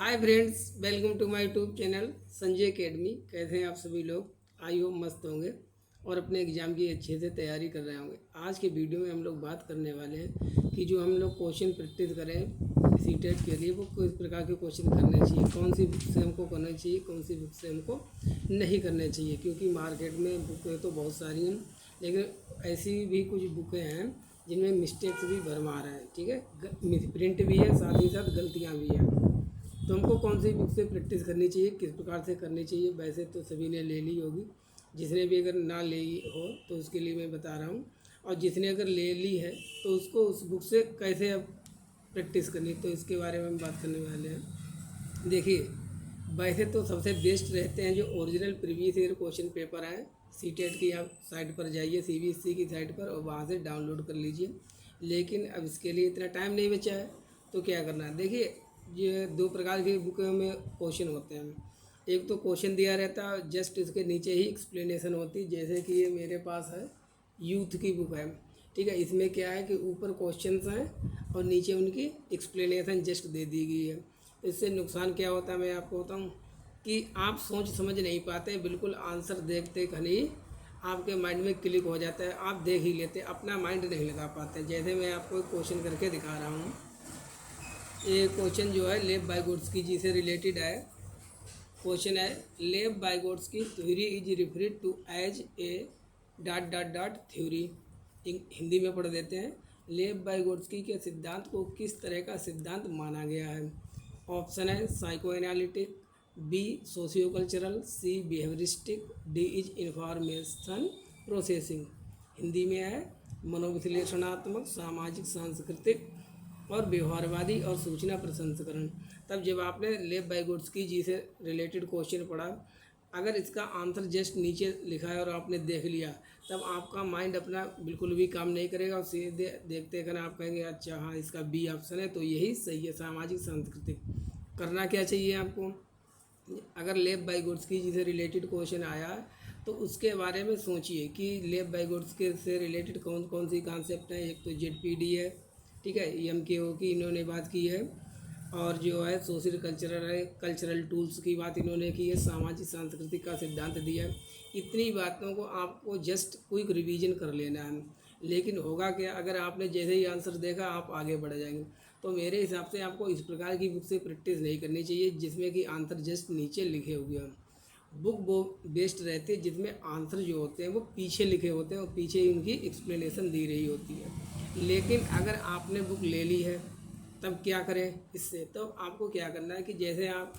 Hi friends, welcome to my YouTube channel Sanjay academy. कैसे हैं आप सभी लोग? आई होप मस्त होंगे और अपने एग्ज़ाम की अच्छे से तैयारी कर रहे होंगे। आज के वीडियो में हम लोग बात करने वाले हैं कि जो हम लोग क्वेश्चन प्रैक्टिस करें सीटेट के लिए, वो किस प्रकार के क्वेश्चन करने चाहिए, कौन सी बुक से हमको करना चाहिए, कौन सी बुक से हमको नहीं करना चाहिए। क्योंकि मार्केट में बुकें तो बहुत सारी हैं, लेकिन ऐसी भी कुछ बुकें हैं जिनमें मिस्टेक्स भी भरमार हैं। ठीक है, प्रिंट भी है, साथ ही साथ गलतियाँ भी हैं। तो हमको कौन सी बुक से प्रैक्टिस करनी चाहिए, किस प्रकार से करनी चाहिए। वैसे तो सभी ने ले ली होगी, जिसने भी अगर ना ले हो तो उसके लिए मैं बता रहा हूँ, और जिसने अगर ले ली है तो उसको उस बुक से कैसे अब प्रैक्टिस करनी, तो इसके बारे में हम बात करने वाले हैं। देखिए, वैसे तो सबसे बेस्ट रहते हैं जो original previous year question paper हैं। सीटेट की आप साइट पर जाइए, सीबीएसई की साइट पर, और वहाँ से डाउनलोड कर लीजिए। लेकिन अब इसके लिए इतना टाइम नहीं बचा है, तो क्या करना है। देखिए, ये दो प्रकार की बुकों में क्वेश्चन होते हैं। एक तो क्वेश्चन दिया रहता है, जस्ट इसके नीचे ही एक्सप्लेनेशन होती है। जैसे कि ये मेरे पास है, यूथ की बुक है। ठीक है, इसमें क्या है कि ऊपर क्वेश्चंस हैं और नीचे उनकी एक्सप्लेनेशन जस्ट दे दी गई है। इससे नुकसान क्या होता है मैं आपको बताऊं, कि आप सोच समझ नहीं पाते, बिल्कुल आंसर देखते खनी आपके माइंड में क्लिक हो जाता है, आप देख ही लेते, अपना माइंड नहीं लगा पाते। जैसे मैं आपको एक क्वेश्चन करके दिखा रहा हूँ। ये क्वेश्चन जो है लेब बाइगोट्स्की जी से रिलेटेड है। क्वेश्चन है, Lev Vygotsky theory is referred to as a dot dot dot theory. Hindi में पढ़ देते हैं। लेब बाइगोट्स्की के सिद्धांत को किस तरह का सिद्धांत माना गया है? ऑप्शन है psychoanalytic, B socio cultural, C behavioristic, D is information processing. Hindi में है मनोविश्लेषणात्मक, सामाजिक, सांस्कृतिक और व्यवहारवादी और सूचना प्रसंस्करण। तब जब आपने लेव बाइगोट्स्की जी से रिलेटेड क्वेश्चन पढ़ा, अगर इसका आंसर जस्ट नीचे लिखा है और आपने देख लिया, तब आपका माइंड अपना बिल्कुल भी काम नहीं करेगा और सीधे देखते कहना आप कहेंगे अच्छा हाँ इसका बी ऑप्शन है, तो यही सही है, सामाजिक सांस्कृतिक। करना क्या चाहिए आपको, अगर लेव बाइगोट्स्की जी से रिलेटेड क्वेश्चन आया तो उसके बारे में सोचिए कि लेव बाइगोट्स्की से रिलेटेड कौन कौन सी कॉन्सेप्ट है। एक तो जेडपीडी है, ठीक है, एमकेओ की इन्होंने बात की है, और जो है सोशल कल्चरल है, कल्चरल टूल्स की बात इन्होंने की है, सामाजिक सांस्कृतिक का सिद्धांत दिया है। इतनी बातों को आपको जस्ट क्विक रिवीजन कर लेना है। लेकिन होगा क्या, अगर आपने जैसे ही आंसर देखा आप आगे बढ़ जाएंगे। तो मेरे हिसाब से आपको इस प्रकार की बुक से प्रैक्टिस नहीं करनी चाहिए जिसमें कि आंसर जस्ट नीचे लिखे हुए हैं। बुक वो बेस्ट रहती है जिसमें आंसर जो होते हैं वो पीछे लिखे होते हैं और पीछे ही उनकी एक्सप्लेनेशन दी रही होती है। लेकिन अगर आपने बुक ले ली है, तब क्या करें इससे, तब आपको क्या करना है कि जैसे आप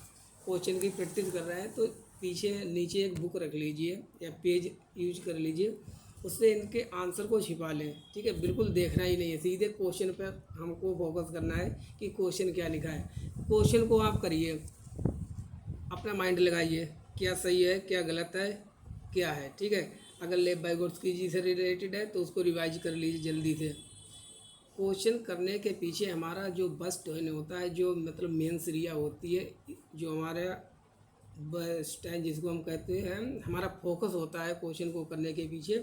क्वेश्चन की प्रैक्टिस कर रहे हैं तो पीछे नीचे एक बुक रख लीजिए या पेज यूज कर लीजिए, उससे इनके आंसर को छिपा लें। ठीक है, बिल्कुल देखना ही नहीं है, सीधे क्वेश्चन पर हमको फोकस करना है कि क्वेश्चन क्या लिखा है। क्वेश्चन को आप करिए, अपना माइंड लगाइए, क्या सही है क्या गलत है क्या है। ठीक है, अगर लेब बाइगोट्स्की जी से रिलेटेड है तो उसको रिवाइज कर लीजिए जल्दी से। क्वेश्चन करने के पीछे हमारा जो बस्ट होता है, जो मतलब मेन एरिया होती है, जो हमारा बस्ट है जिसको हम कहते हैं, हमारा फोकस होता है क्वेश्चन को करने के पीछे,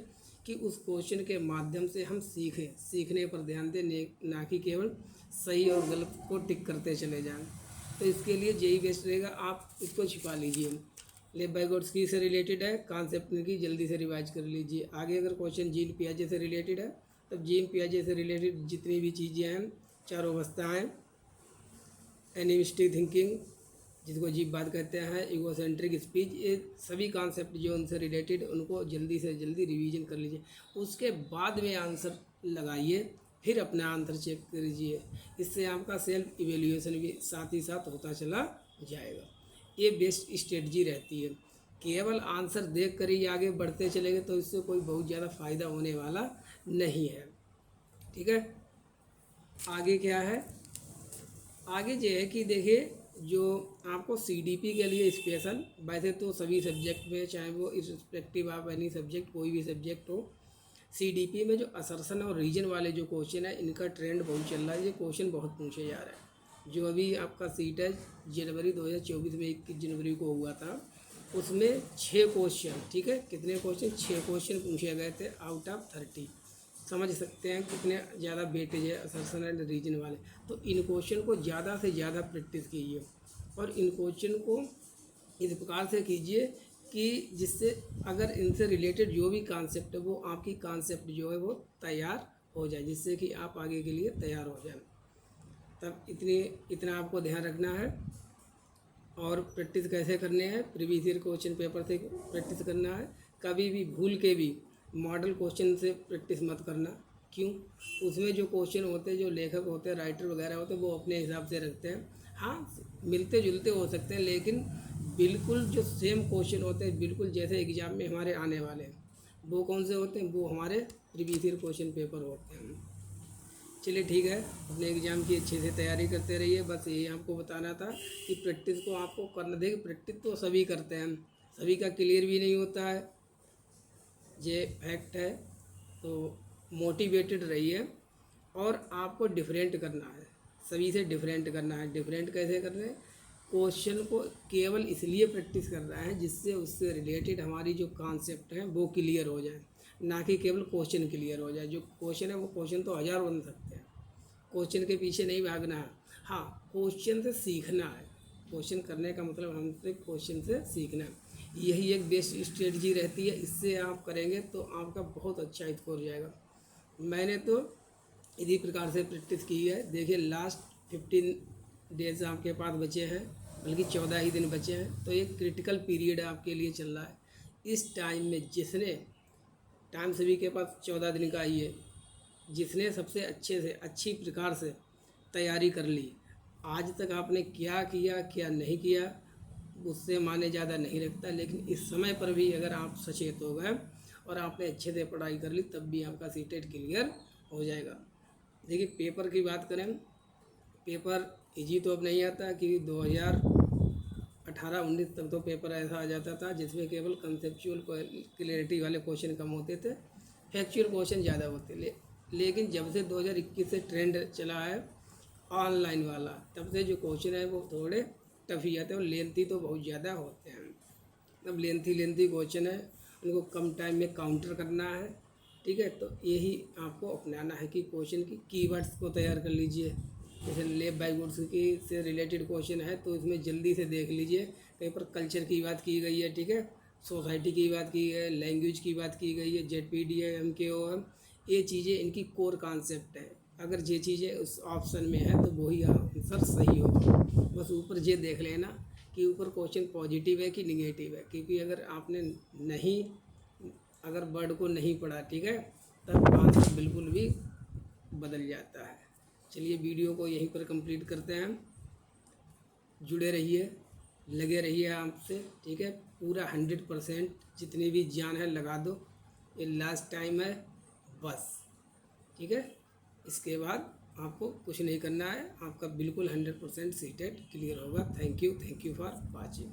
कि उस क्वेश्चन के माध्यम से हम सीखें, सीखने पर ध्यान दें, ना कि केवल सही और गलत को टिक करते चले जाएं। तो इसके लिए यही बेस्ट रहेगा, आप इसको छिपा लीजिए। लेब बाइगोट्स्की से रिलेटेड है, कॉन्सेप्ट की जल्दी से रिवाइज कर लीजिए। आगे अगर क्वेश्चन जीन पियाजे से रिलेटेड है, तब जीन पियाजे से रिलेटेड जितनी भी चीज़ें हैं, चार अवस्थाएँ, एनिमिस्टिक थिंकिंग जिसको जीप बात कहते हैं, इगोसेंट्रिक स्पीच, ये सभी कॉन्सेप्ट जो उनसे रिलेटेड, उनको जल्दी से जल्दी रिवीजन कर लीजिए। उसके बाद में आंसर लगाइए, फिर अपना आंसर चेक कीजिए। इससे आपका सेल्फ इवेल्यूएशन भी साथ ही साथ होता चला जाएगा। ये बेस्ट स्ट्रेटजी रहती है। केवल आंसर देख कर ही आगे बढ़ते चलेंगे तो इससे कोई बहुत ज़्यादा फ़ायदा होने वाला नहीं है। ठीक है, आगे क्या है, आगे ये है कि देखिए, जो आपको सीडीपी के लिए स्पेशल, वैसे तो सभी सब्जेक्ट में, चाहे वो इर्रिस्पेक्टिव ऑफ एनी सब्जेक्ट, कोई भी सब्जेक्ट हो, सीडीपी में जो असर्शन और रीजन वाले जो क्वेश्चन है, इनका ट्रेंड बहुत चल रहा है। ये क्वेश्चन बहुत पूछे जा रहे हैं। जो अभी आपका सीट है जनवरी 2024 में 21 जनवरी को हुआ था, उसमें 6 क्वेश्चन, ठीक है, कितने क्वेश्चन, 6 क्वेश्चन पूछे गए थे आउट ऑफ 30। समझ सकते हैं कितने ज़्यादा वेटेज है असर्शन एंड रीजन वाले। तो इन क्वेश्चन को ज़्यादा से ज़्यादा प्रैक्टिस कीजिए। और इन क्वेश्चन को इस प्रकार से कीजिए कि जिससे अगर इनसे रिलेटेड जो भी कॉन्सेप्ट है वो आपकी कॉन्सेप्ट जो है वो तैयार हो जाए, जिससे कि आप आगे के लिए तैयार हो जाए। तब इतना आपको ध्यान रखना है। और प्रैक्टिस कैसे करने हैं, प्रीवियस ईयर क्वेश्चन पेपर से प्रैक्टिस करना है। कभी भी भूल के भी मॉडल क्वेश्चन से प्रैक्टिस मत करना। क्यों? उसमें जो क्वेश्चन होते हैं, जो लेखक होते हैं, राइटर वगैरह होते हैं, वो अपने हिसाब से रखते हैं। हाँ, मिलते जुलते हो सकते हैं, लेकिन बिल्कुल जो सेम क्वेश्चन होते हैं, बिल्कुल जैसे एग्ज़ाम में हमारे आने वाले हैं, वो कौन से होते हैं? वो हमारे प्रीवियस ईयर क्वेश्चन पेपर होते हैं। चलिए ठीक है, अपने एग्ज़ाम की अच्छे से तैयारी करते रहिए। बस यही आपको बताना था कि प्रैक्टिस को आपको करना। देखिए, प्रैक्टिस तो सभी करते हैं, सभी का क्लियर भी नहीं होता है, ये फैक्ट है। तो मोटिवेटेड रहिए और आपको डिफरेंट करना है, सभी से डिफरेंट करना है। डिफरेंट कैसे करना है? क्वेश्चन को केवल इसलिए प्रैक्टिस कर रहा है जिससे उससे रिलेटेड हमारी जो कॉन्सेप्ट हैं वो क्लियर हो जाए, ना कि केवल क्वेश्चन क्लियर हो जाए। जो क्वेश्चन है वो क्वेश्चन तो हज़ार बन सकते हैं, क्वेश्चन के पीछे नहीं भागना है। हाँ, क्वेश्चन से सीखना है। क्वेश्चन करने का मतलब हमसे क्वेश्चन से सीखना है। यही एक बेस्ट स्ट्रेटजी रहती है। इससे आप करेंगे तो आपका बहुत अच्छा स्कोर जाएगा। मैंने तो इसी प्रकार से प्रैक्टिस की है। देखिए, लास्ट 15 डेज आपके पास बचे हैं, बल्कि 14 ही दिन बचे हैं। तो एक क्रिटिकल पीरियड आपके लिए चल रहा है। इस टाइम में जिसने टाइम सभी के पास 14 दिन का ही है, जिसने सबसे अच्छे से अच्छी प्रकार से तैयारी कर ली, आज तक आपने क्या किया क्या नहीं किया उससे माने ज़्यादा नहीं रखता। लेकिन इस समय पर भी अगर आप सचेत हो गए और आपने अच्छे से पढ़ाई कर ली, तब भी आपका सीटेट क्लियर हो जाएगा। देखिए, पेपर की बात करें, पेपर इजी तो अब नहीं आता कि 2018-19 तक तो पेपर ऐसा आ जाता था जिसमें केवल कंसेप्चुअल क्लैरिटी वाले क्वेश्चन कम होते थे, फैक्चुअल क्वेश्चन ज़्यादा होते। लेकिन जब से 2021 से ट्रेंड चला है ऑनलाइन वाला, तब से जो क्वेश्चन है वो थोड़े टफ ही आते हैं और लेंथी तो बहुत ज़्यादा होते हैं। अब लेंथी क्वेश्चन है, उनको कम टाइम में काउंटर करना है। ठीक है, तो यही आपको अपनाना है कि क्वेश्चन की कीवर्ड्स को तैयार कर लीजिए। जैसे लेब बाई गुड्स की से रिलेटेड क्वेश्चन है तो इसमें जल्दी से देख लीजिए। कहीं पर कल्चर की बात की गई है, ठीक है, सोसाइटी की बात की है, लैंग्वेज की बात की गई है, ZPD है, MKO है, ये चीज़ें इनकी कोर कॉन्सेप्ट है। अगर ये चीज़ें उस ऑप्शन में है तो वही आंसर सही होगा। बस ऊपर ये देख लेना कि ऊपर क्वेश्चन पॉजिटिव है कि निगेटिव है, क्योंकि अगर आपने अगर वर्ड को नहीं पढ़ा, ठीक है, तब आंसर बिल्कुल भी बदल जाता है। चलिए, वीडियो को यहीं पर कंप्लीट करते हैं। जुड़े रहिए, लगे रहिए आपसे, ठीक है। पूरा 100% जितनी भी जान है लगा दो, ये लास्ट टाइम है बस, ठीक है। इसके बाद आपको कुछ नहीं करना है, आपका बिल्कुल 100% सीटेट क्लियर होगा। Thank you for watching.